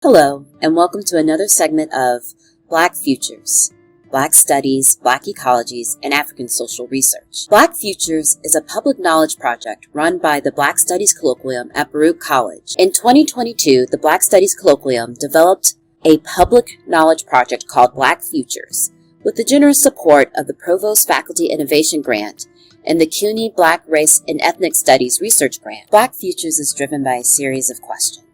Hello, and welcome to another segment of Black Futures, Black Studies, Black Ecologies, and African Social Research. Black Futures is a public knowledge project run by the Black Studies Colloquium at Baruch College. In 2022, the Black Studies Colloquium developed a public knowledge project called Black Futures, with the generous support of the Provost Faculty Innovation Grant and the CUNY Black Race and Ethnic Studies Research Grant. Black Futures is driven by a series of questions.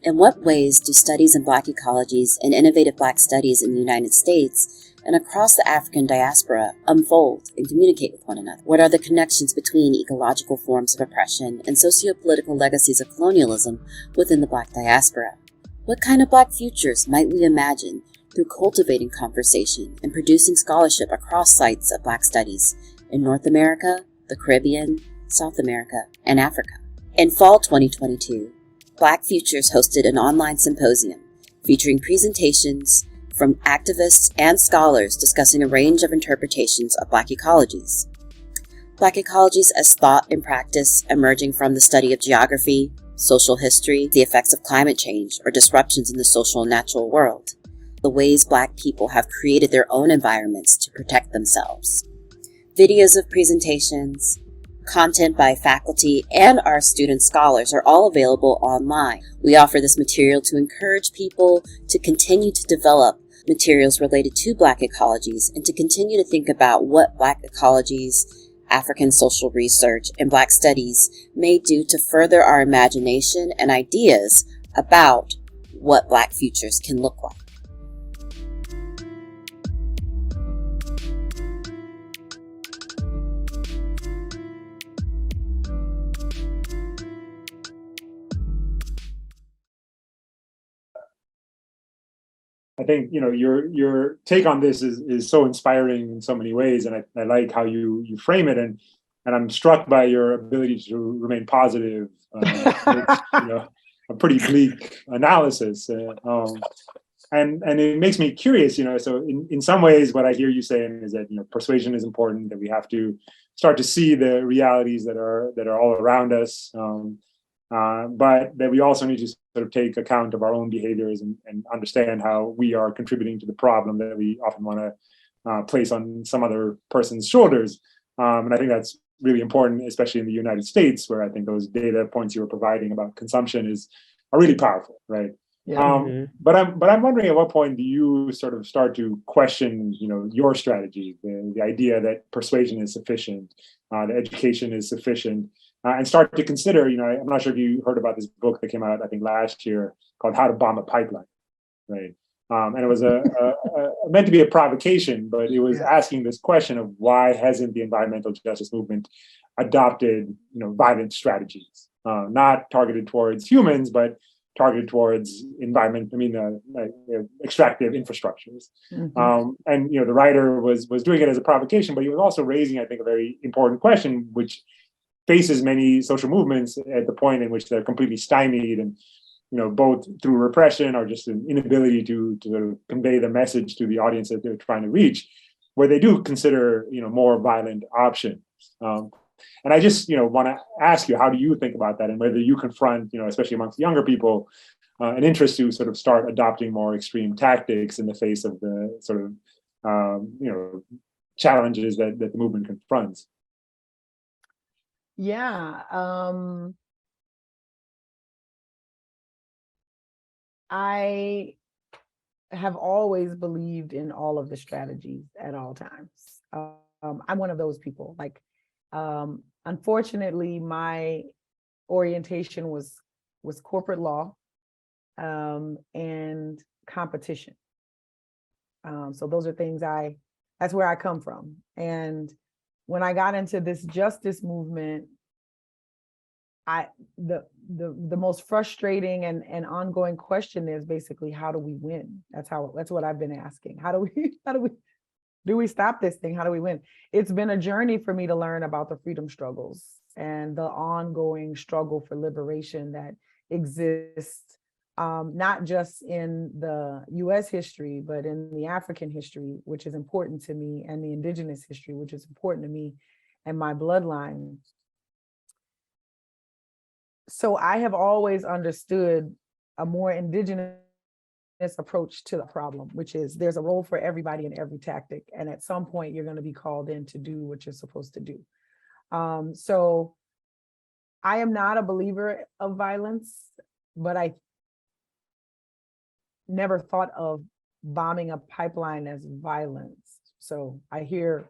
In what ways do studies in Black ecologies and innovative Black studies in the United States and across the African diaspora unfold and communicate with one another? What are the connections between ecological forms of oppression and socio-political legacies of colonialism within the Black diaspora? What kind of Black futures might we imagine through cultivating conversation and producing scholarship across sites of Black studies in North America, the Caribbean, South America, and Africa? In fall 2022, Black Futures hosted an online symposium featuring presentations from activists and scholars discussing a range of interpretations of Black ecologies. Black ecologies as thought and practice emerging from the study of geography, social history, the effects of climate change or disruptions in the social and natural world, the ways Black people have created their own environments to protect themselves. Videos of presentations, content by faculty, and our student scholars are all available online. We offer this material to encourage people to continue to develop materials related to Black ecologies and to continue to think about what Black ecologies, African social research, and Black studies may do to further our imagination and ideas about what Black futures can look like. I think your take on this is so inspiring in so many ways, and I like how you frame it, and I'm struck by your ability to remain positive. It's, a pretty bleak analysis, and it makes me curious. So in some ways, what I hear you saying is that persuasion is important, that we have to start to see the realities that are all around us. But that we also need to sort of take account of our own behaviors and understand how we are contributing to the problem that we often want to place on some other person's shoulders. And I think that's really important, especially in the United States, where I think those data points you were providing about consumption are really powerful, right? Yeah. But I'm wondering, at what point do you sort of start to question, your strategy, the idea that persuasion is sufficient, that education is sufficient, and start to consider, I'm not sure if you heard about this book that came out, I think last year, called How to Bomb a Pipeline, right? And it was meant to be a provocation, but it was asking this question of why hasn't the environmental justice movement adopted, violent strategies, not targeted towards humans, but targeted towards extractive infrastructures. Mm-hmm. And the writer was doing it as a provocation, but he was also raising, I think, a very important question, which faces many social movements at the point in which they're completely stymied, and both through repression or just an inability to sort of convey the message to the audience that they're trying to reach, where they do consider more violent options. And I just want to ask you, how do you think about that, and whether you confront, especially amongst younger people, an interest to sort of start adopting more extreme tactics in the face of the sort of challenges that the movement confronts. Yeah. I have always believed in all of the strategies at all times. I'm one of those people. Unfortunately, my orientation was corporate law and competition. So those are things that's where I come from. And when I got into this justice movement, the most frustrating and ongoing question is basically, how do we win? That's what I've been asking. How do we stop this thing? How do we win? It's been a journey for me to learn about the freedom struggles and the ongoing struggle for liberation that exists, not just in the US history, but in the African history, which is important to me, and the indigenous history, which is important to me and my bloodline. So I have always understood a more indigenous approach to the problem, which is there's a role for everybody in every tactic. And at some point, you're going to be called in to do what you're supposed to do. So I am not a believer of violence, but I never thought of bombing a pipeline as violence. So I hear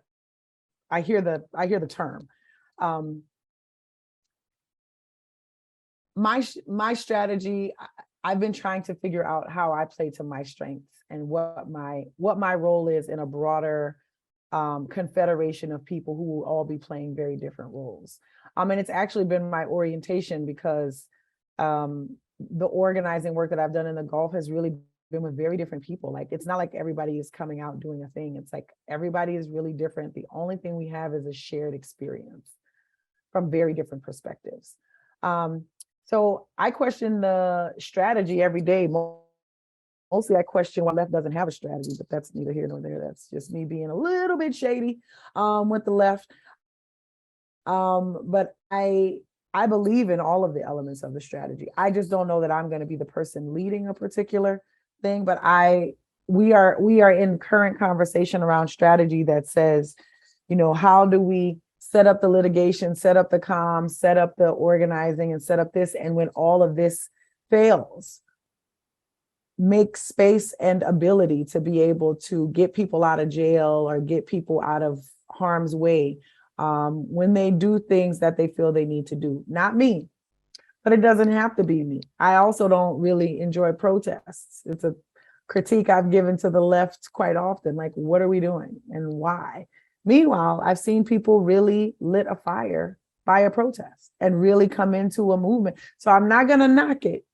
the term. My strategy, I've been trying to figure out how I play to my strengths and what my role is in a broader confederation of people who will all be playing very different roles. And it's actually been my orientation because the organizing work that I've done in the Gulf has really been with very different people. Like, it's not like everybody is coming out doing a thing. It's like everybody is really different. The only thing we have is a shared experience from very different perspectives. So I question the strategy every day. Mostly I question why left doesn't have a strategy, but that's neither here nor there. That's just me being a little bit shady with the left. But I believe in all of the elements of the strategy. I just don't know that I'm going to be the person leading a particular thing, but we are in current conversation around strategy that says, how do we set up the litigation, set up the comms, set up the organizing, and set up this. And when all of this fails, make space and ability to be able to get people out of jail or get people out of harm's way when they do things that they feel they need to do. Not me, but it doesn't have to be me. I also don't really enjoy protests. It's a critique I've given to the left quite often, like, what are we doing and why? Meanwhile, I've seen people really lit a fire by a protest and really come into a movement. So I'm not going to knock it.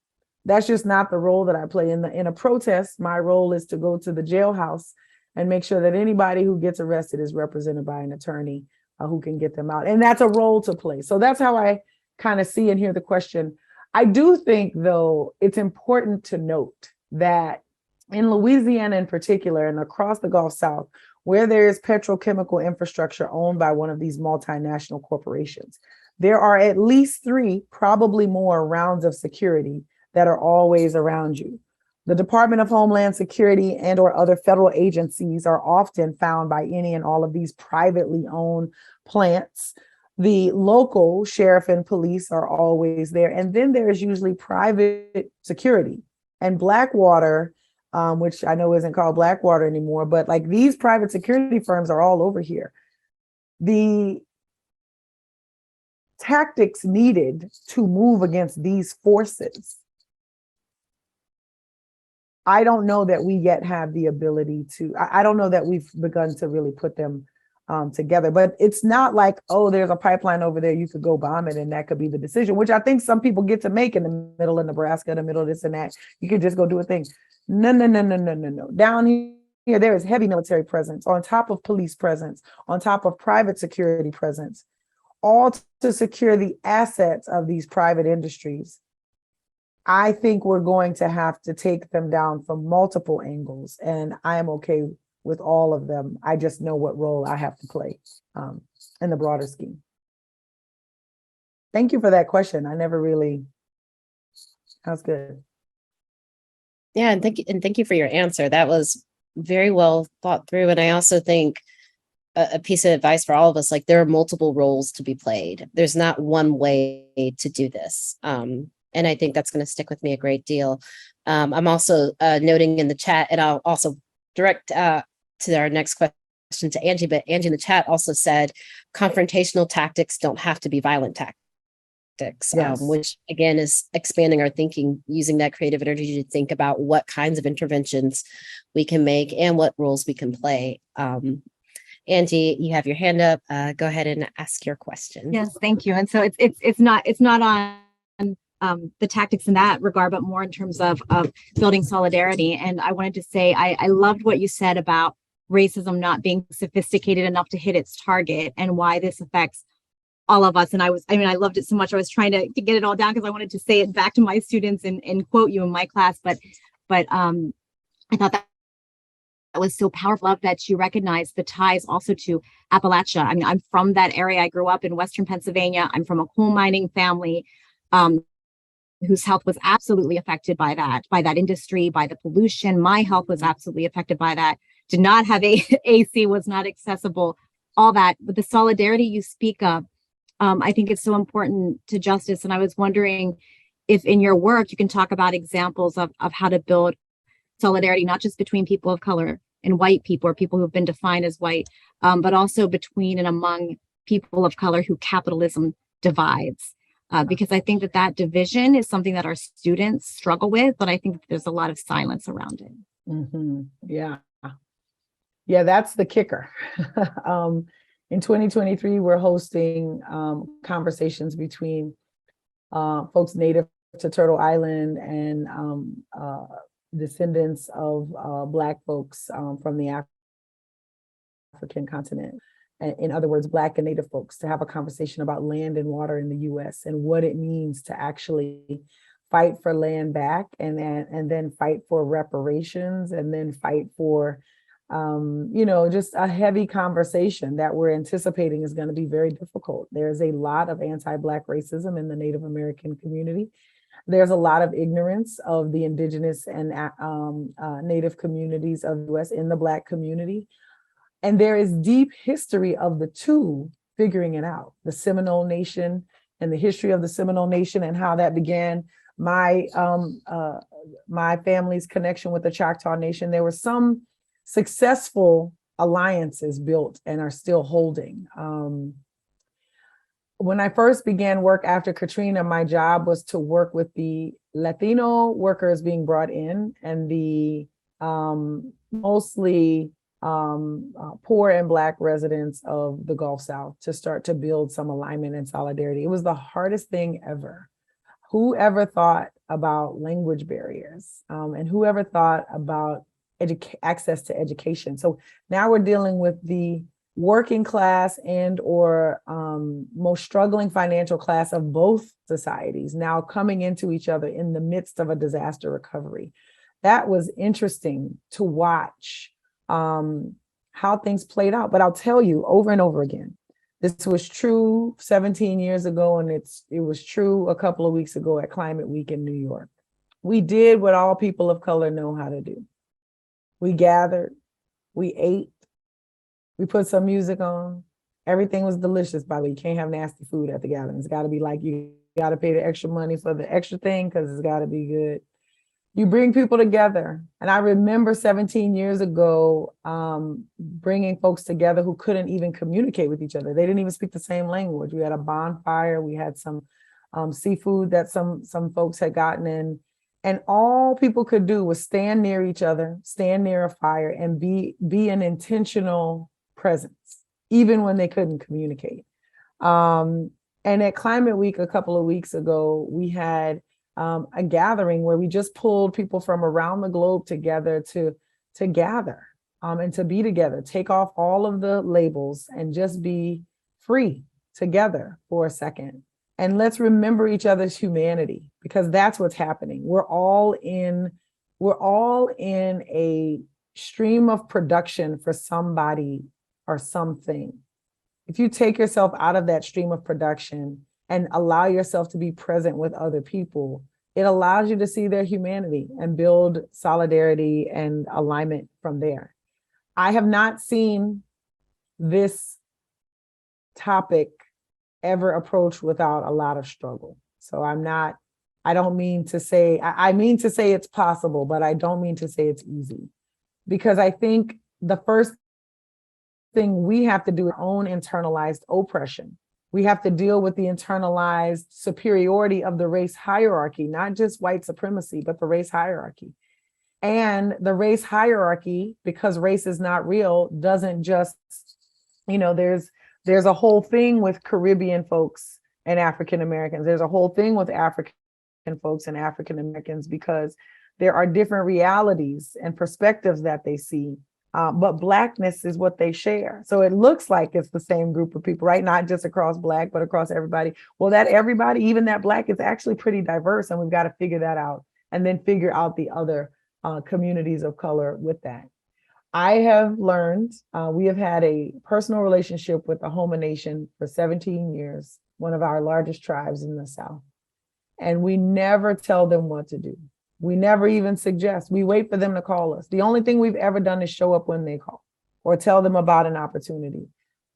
That's just not the role that I play in a protest. My role is to go to the jailhouse and make sure that anybody who gets arrested is represented by an attorney who can get them out. And that's a role to play. So that's how I kind of see and hear the question. I do think, though, it's important to note that in Louisiana in particular, and across the Gulf South, where there is petrochemical infrastructure owned by one of these multinational corporations, there are at least 3, probably more, rounds of security that are always around you. The Department of Homeland Security and or other federal agencies are often found by any and all of these privately owned plants. The local sheriff and police are always there. And then there's usually private security. And Blackwater, which I know isn't called Blackwater anymore, but like these private security firms are all over here. The tactics needed to move against these forces, I don't know that we yet have the ability to, I don't know that we've begun to really put them together. But it's not like, oh, there's a pipeline over there, you could go bomb it and that could be the decision, which I think some people get to make in the middle of Nebraska, the middle of this and that. You could just go do a thing. No. Down here, there is heavy military presence on top of police presence, on top of private security presence, all to secure the assets of these private industries. I think we're going to have to take them down from multiple angles, and I am okay with all of them. I just know what role I have to play in the broader scheme. Thank you for that question. I never really, that was good. Yeah, and thank you for your answer. That was very well thought through. And I also think a piece of advice for all of us, like there are multiple roles to be played. There's not one way to do this. And I think that's going to stick with me a great deal. I'm also noting in the chat, and I'll also direct to our next question to Angie, but Angie in the chat also said confrontational tactics don't have to be violent tactics. Yes. Which again is expanding our thinking, using that creative energy to think about what kinds of interventions we can make and what roles we can play. Angie, you have your hand up. Go ahead and ask your question. Yes, thank you. And so it's not on the tactics in that regard, but more in terms of building solidarity. And I wanted to say I loved what you said about racism not being sophisticated enough to hit its target and why this affects all of us. And I loved it so much. I was trying to get it all down because I wanted to say it back to my students and quote you in my class. But I thought that was so powerful. I love that you recognize the ties also to Appalachia. I mean, I'm from that area. I grew up in Western Pennsylvania. I'm from a coal mining family. whose health was absolutely affected by that industry, by the pollution. My health was absolutely affected by that. Did not have AC, was not accessible, all that. But the solidarity you speak of, I think it's so important to justice. And I was wondering if in your work you can talk about examples of how to build solidarity, not just between people of color and white people, or people who have been defined as white, but also between and among people of color who capitalism divides. Because I think that division is something that our students struggle with, but I think that there's a lot of silence around it. Mm-hmm. Yeah. Yeah, that's the kicker. In 2023, we're hosting conversations between folks native to Turtle Island and descendants of Black folks from the African continent. In other words, Black and Native folks, to have a conversation about land and water in the U.S. and what it means to actually fight for land back, and then fight for reparations, and then fight for, just a heavy conversation that we're anticipating is going to be very difficult. There's a lot of anti-Black racism in the Native American community. There's a lot of ignorance of the indigenous and Native communities of the U.S. in the Black community. And there is deep history of the two figuring it out, the Seminole Nation and the history of the Seminole Nation and how that began. My family's connection with the Choctaw Nation, there were some successful alliances built and are still holding. When I first began work after Katrina, my job was to work with the Latino workers being brought in and the mostly poor and Black residents of the Gulf South to start to build some alignment and solidarity. It was the hardest thing ever. Who ever thought about language barriers and who ever thought about access to education? So now we're dealing with the working class and or most struggling financial class of both societies now coming into each other in the midst of a disaster recovery. That was interesting to watch how things played out. But I'll tell you over and over again, this was true 17 years ago, and it was true a couple of weeks ago at Climate Week in New York. We did what all people of color know how to do. We gathered, we ate, we put some music on. Everything was delicious, by the way. You can't have nasty food at the gathering. It's got to be like you got to pay the extra money for the extra thing because it's got to be good. You bring people together. And I remember 17 years ago, bringing folks together who couldn't even communicate with each other. They didn't even speak the same language. We had a bonfire. We had some seafood that some folks had gotten in. And all people could do was stand near each other, stand near a fire, and be an intentional presence, even when they couldn't communicate. And at Climate Week a couple of weeks ago, we had a gathering where we just pulled people from around the globe together to gather and to be together, take off all of the labels and just be free together for a second. And let's remember each other's humanity, because that's what's happening. We're all in a stream of production for somebody or something. If you take yourself out of that stream of production and allow yourself to be present with other people, it allows you to see their humanity and build solidarity and alignment from there. I have not seen this topic ever approached without a lot of struggle. So I mean to say it's possible, but I don't mean to say it's easy. Because I think the first thing we have to do is our own internalized oppression. We have to deal with the internalized superiority of the race hierarchy, not just white supremacy, but the race hierarchy. And the race hierarchy, because race is not real, doesn't just, there's a whole thing with Caribbean folks and African Americans. There's a whole thing with African folks and African Americans, because there are different realities and perspectives that they see. But Blackness is what they share. So it looks like it's the same group of people, right? Not just across Black, but across everybody. Well, that everybody, even that Black, is actually pretty diverse. And we've got to figure that out and then figure out the other communities of color with that. I have learned, we have had a personal relationship with the Homa Nation for 17 years, one of our largest tribes in the South. and we never tell them what to do. We never even suggest. We wait for them to call us. The only thing we've ever done is show up when they call or tell them about an opportunity.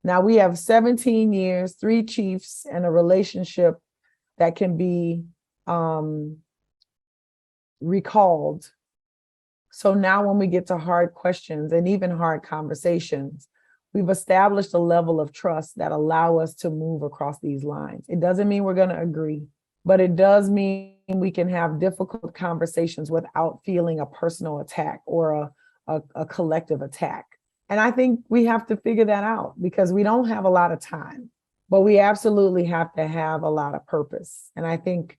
Now we have 17 years, 3 chiefs, and a relationship that can be recalled. So now when we get to hard questions and even hard conversations, we've established a level of trust that allow us to move across these lines. It doesn't mean we're going to agree, but it does mean we can have difficult conversations without feeling a personal attack or a collective attack. And I think we have to figure that out because we don't have a lot of time, but we absolutely have to have a lot of purpose. And I think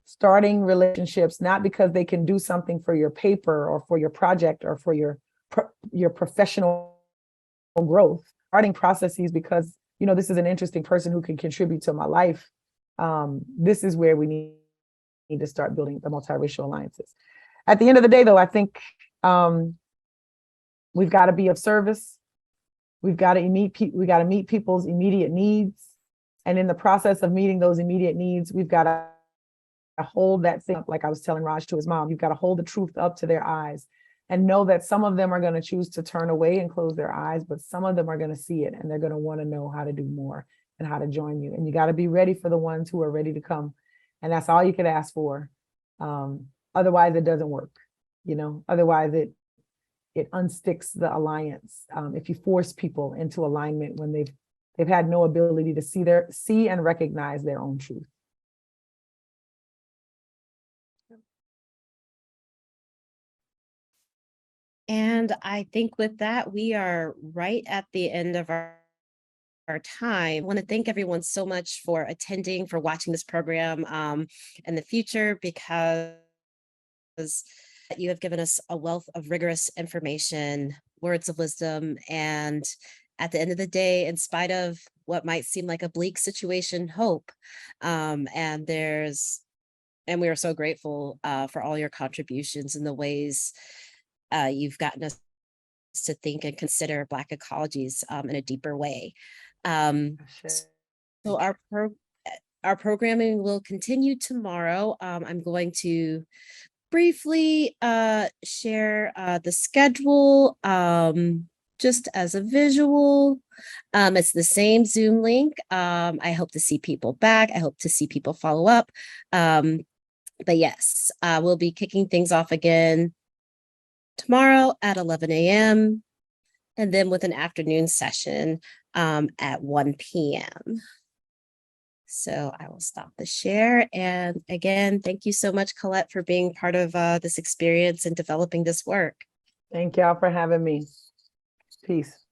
starting relationships, not because they can do something for your paper or for your project or for your professional growth, starting processes because, you know, this is an interesting person who can contribute to my life. This is where we need to start building the multiracial alliances. At the end of the day, though, I think we've got to be of service. We've got to meet people's immediate needs. And in the process of meeting those immediate needs, we've got to hold that thing up, like I was telling Raj to his mom. You've got to hold the truth up to their eyes and know that some of them are going to choose to turn away and close their eyes, but some of them are going to see it and they're going to want to know how to do more and how to join you. And you got to be ready for the ones who are ready to come. And that's all you could ask for. Otherwise, it doesn't work. You know, otherwise it unsticks the alliance. If you force people into alignment when they've had no ability to see and recognize their own truth. And I think with that, we are right at the end of our time. I want to thank everyone so much for attending, for watching this program in the future, because you have given us a wealth of rigorous information, words of wisdom, and at the end of the day, in spite of what might seem like a bleak situation, hope. And we are so grateful for all your contributions and the ways you've gotten us to think and consider Black ecologies in a deeper way. So our programming will continue tomorrow. I'm going to briefly share the schedule just as a visual. It's the same Zoom link. I hope to see people back. I hope to see people follow up. But yes, we'll be kicking things off again tomorrow at 11 a.m. and then with an afternoon session at 1 p.m. So I will stop the share. And again, thank you so much, Colette, for being part of this experience and developing this work. Thank y'all for having me. Peace.